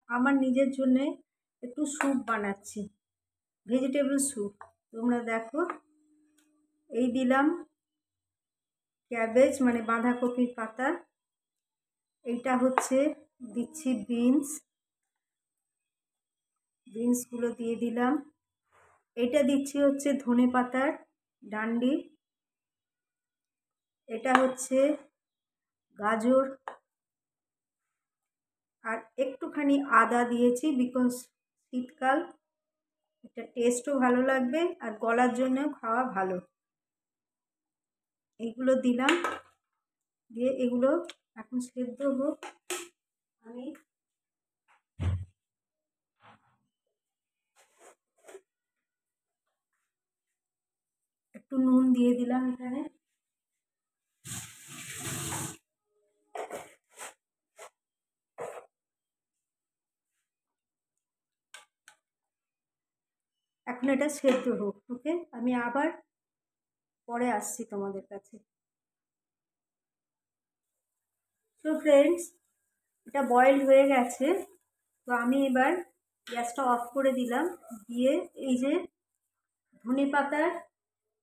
আমার নিজের জন্যে একটু স্যুপ বানাচ্ছি, ভেজিটেবল স্যুপ। তোমরা দেখো, এই দিলাম ক্যাবেজ মানে বাঁধাকপির পাতা, এইটা হচ্ছে দিচ্ছি বিনসগুলো দিয়ে দিলাম, এটা দিচ্ছি হচ্ছে ধনে পাতার ডান্ডি, এটা হচ্ছে গাজর, আর একটুখানি আদা দিয়েছি বিকজ শীতকাল, এটা টেস্টও ভালো লাগবে আর গলার জন্যও খাওয়া ভালো। এইগুলো দিলাম, দিয়ে এগুলো এখন সেদ্ধ হোক। আমি একটু নুন দিয়ে দিলাম এখানে, এখন এটা সেদ্ধ হোক। ওকে, আমি আবার পরে আসছি তোমাদের কাছে। তো ফ্রেন্ডস, এটা বয়েল হয়ে গেছে, তো আমি এবার গ্যাসটা অফ করে দিলাম, দিয়ে এই যে ধনে পাতার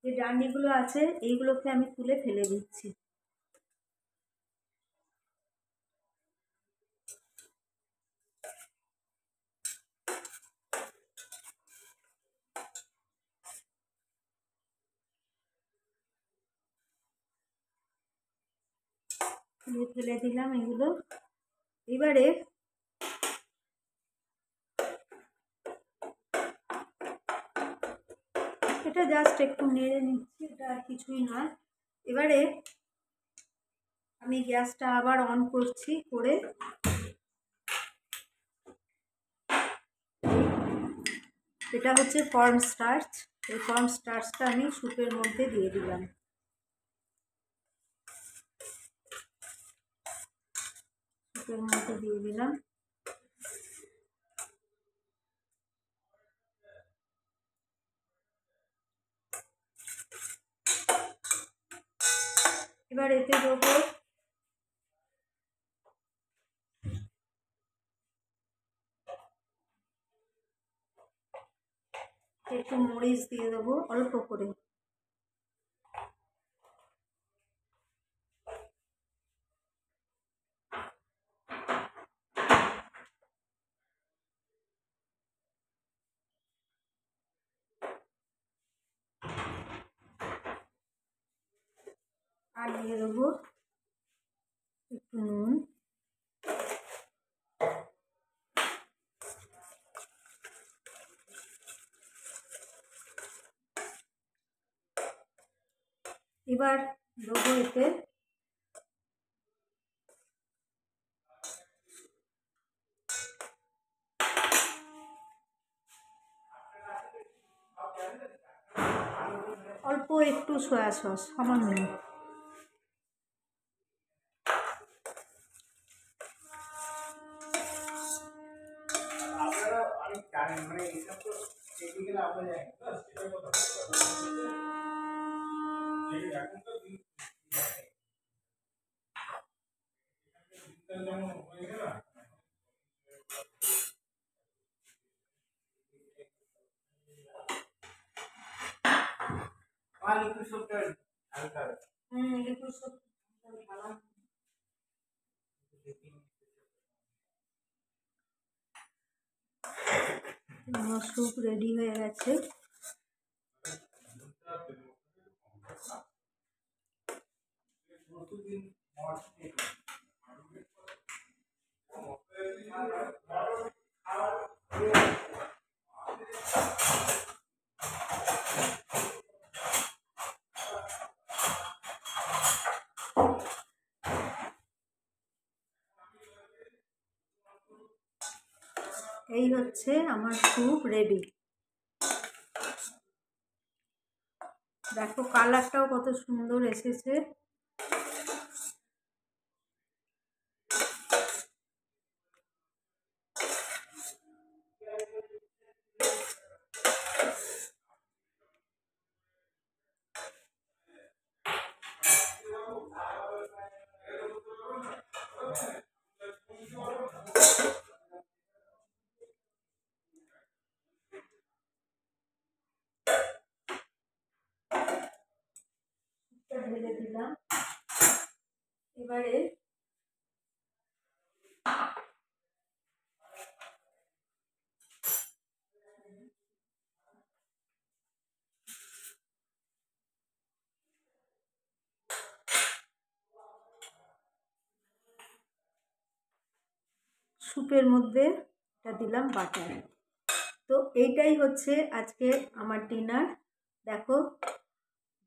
যে ডান্ডিগুলো আছে এইগুলোকে আমি তুলে ফেলে দিচ্ছি। ফেলে দিলাম এগুলো। এবারে এটা জাস্ট একটু নেড়ে নিচ্ছি, এটা আর কিছুই নয়। এবারে আমি গ্যাসটা আবার অন করছি, করে এটা হচ্ছে কর্ন স্টার্চ, এই কর্ন স্টার্চটা আমি স্যুপের মধ্যে দিয়ে দিলাম। স্যুপের মধ্যে দিয়ে দিলাম। এবার এতে দেবো একটু মরিচ দিয়ে দেবো অল্প করে, আর দিয়ে দেবো একটু নুন। এবার দেবো এতে অল্প একটু সয়া সস, সামান্য। আমার স্যুপ রেডি হয়ে গেছে। এই হচ্ছে আমার স্যুপ রেডি। দেখো কালারটাও কত সুন্দর এসেছে। এবারে স্যুপের মধ্যে এটা দিলাম বাটার। তো এইটাই হচ্ছে আজকে আমার ডিনার। দেখো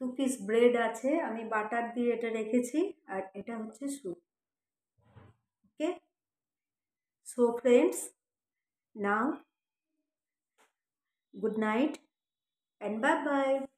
2 পিস ব্রেড আছে, আমি বাটার দিয়ে এটা রেখেছি, আর এটা হচ্ছে soup. Okay, so friends, now good night and bye bye.